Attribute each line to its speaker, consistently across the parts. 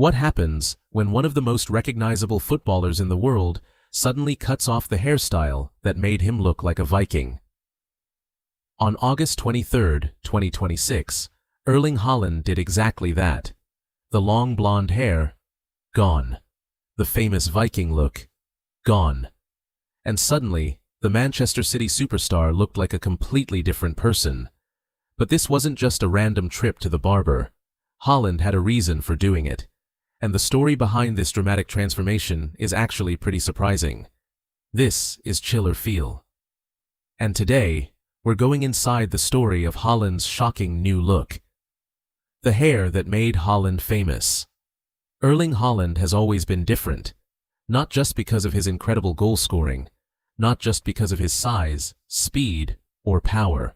Speaker 1: What happens when one of the most recognizable footballers in the world suddenly cuts off the hairstyle that made him look like a Viking? On August 23, 2026, Erling Haaland did exactly that. The long blonde hair, gone. The famous Viking look, gone. And suddenly, the Manchester City superstar looked like a completely different person. But this wasn't just a random trip to the barber. Haaland had a reason for doing it. And the story behind this dramatic transformation is actually pretty surprising. This is Chill or Feel. And today, we're going inside the story of Haaland's shocking new look. The hair that made Haaland famous. Erling Haaland has always been different. Not just because of his incredible goal scoring, not just because of his size, speed, or power,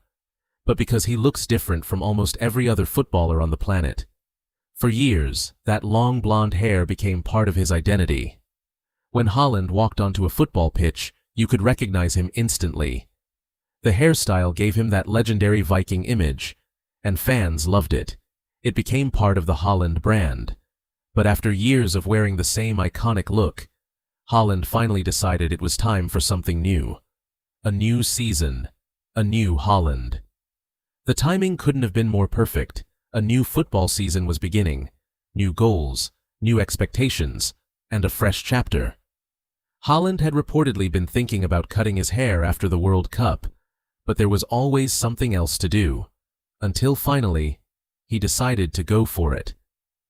Speaker 1: but because he looks different from almost every other footballer on the planet. For years, that long blonde hair became part of his identity. When Haaland walked onto a football pitch, you could recognize him instantly. The hairstyle gave him that legendary Viking image, and fans loved it. It became part of the Haaland brand. But after years of wearing the same iconic look, Haaland finally decided it was time for something new. A new season. A new Haaland. The timing couldn't have been more perfect. A new football season was beginning. New goals, new expectations, and a fresh chapter. Haaland had reportedly been thinking about cutting his hair after the World Cup, but there was always something else to do. Until finally, he decided to go for it.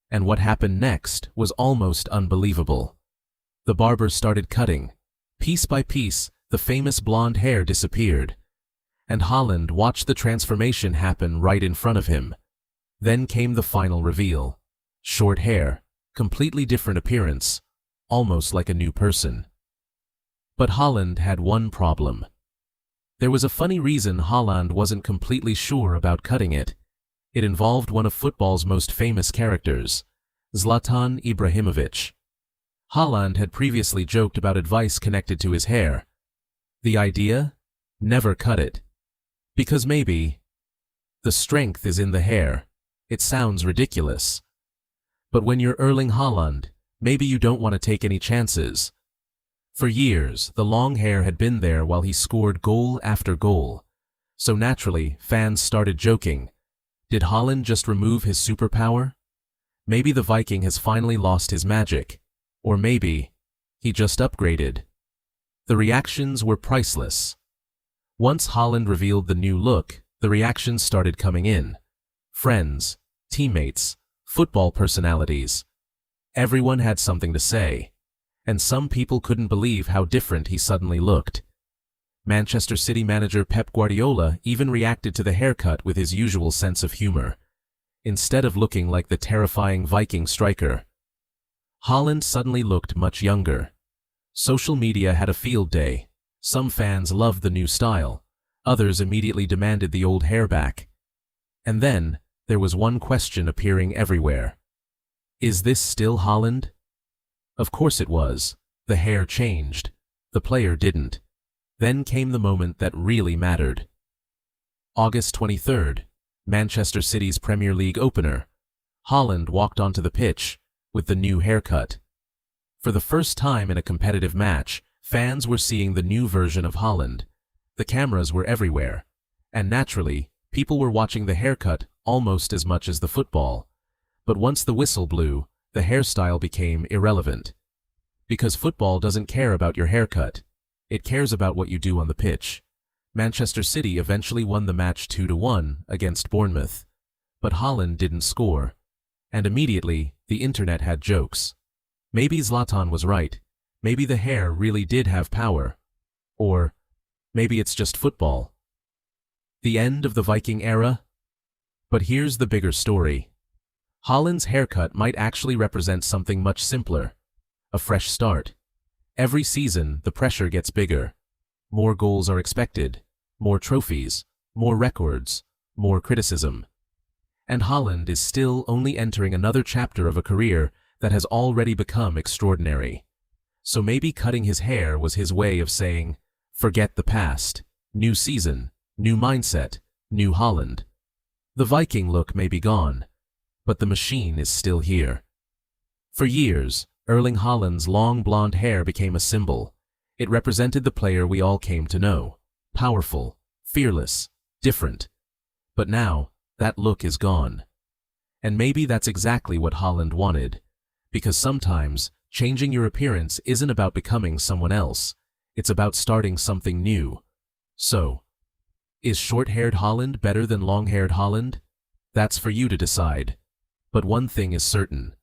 Speaker 1: And what happened next was almost unbelievable. The barber started cutting. Piece by piece, the famous blonde hair disappeared. And Haaland watched the transformation happen right in front of him. Then came the final reveal. Short hair, completely different appearance, almost like a new person. But Haaland had one problem. There was a funny reason Haaland wasn't completely sure about cutting it. It involved one of football's most famous characters, Zlatan Ibrahimovic. Haaland had previously joked about advice connected to his hair. The idea? Never cut it. Because maybe the strength is in the hair. It sounds ridiculous. But when you're Erling Haaland, maybe you don't want to take any chances. For years, the long hair had been there while he scored goal after goal. So naturally, fans started joking. Did Haaland just remove his superpower? Maybe the Viking has finally lost his magic. Or maybe he just upgraded. The reactions were priceless. Once Haaland revealed the new look, the reactions started coming in. Friends, teammates, football personalities. Everyone had something to say. And some people couldn't believe how different he suddenly looked. Manchester City manager Pep Guardiola even reacted to the haircut with his usual sense of humor. Instead of looking like the terrifying Viking striker, Haaland suddenly looked much younger. Social media had a field day. Some fans loved the new style. Others immediately demanded the old hair back. And then, there was one question appearing everywhere. Is this still Haaland? Of course it was. The hair changed. The player didn't. Then came the moment that really mattered. August 23rd, Manchester City's Premier League opener. Haaland walked onto the pitch with the new haircut. For the first time in a competitive match, fans were seeing the new version of Haaland. The cameras were everywhere. And naturally, people were watching the haircut almost as much as the football. But once the whistle blew, the hairstyle became irrelevant. Because football doesn't care about your haircut. It cares about what you do on the pitch. Manchester City eventually won the match 2-1 against Bournemouth. But Haaland didn't score. And immediately, the internet had jokes. Maybe Zlatan was right. Maybe the hair really did have power. Or maybe it's just football. The end of the Viking era? But here's the bigger story. Haaland's haircut might actually represent something much simpler. A fresh start. Every season, the pressure gets bigger. More goals are expected. More trophies. More records. More criticism. And Haaland is still only entering another chapter of a career that has already become extraordinary. So maybe cutting his hair was his way of saying, forget the past. New season. New mindset. New Haaland. The Viking look may be gone, but the machine is still here. For years, Erling Haaland's long blonde hair became a symbol. It represented the player we all came to know. Powerful, fearless, different. But now, that look is gone. And maybe that's exactly what Haaland wanted. Because sometimes, changing your appearance isn't about becoming someone else. It's about starting something new. So, is short-haired Haaland better than long-haired Haaland? That's for you to decide. But one thing is certain.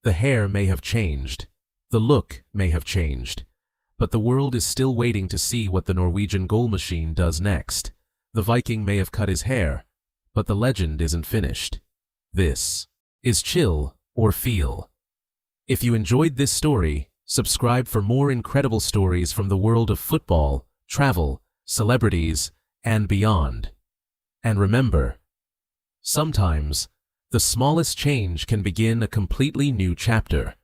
Speaker 1: The hair may have changed. The look may have changed. But the world is still waiting to see what the Norwegian goal machine does next. The Viking may have cut his hair, but the legend isn't finished. This is Chill or Feel. If you enjoyed this story, subscribe for more incredible stories from the world of football, travel, celebrities, and beyond. And remember, sometimes, the smallest change can begin a completely new chapter.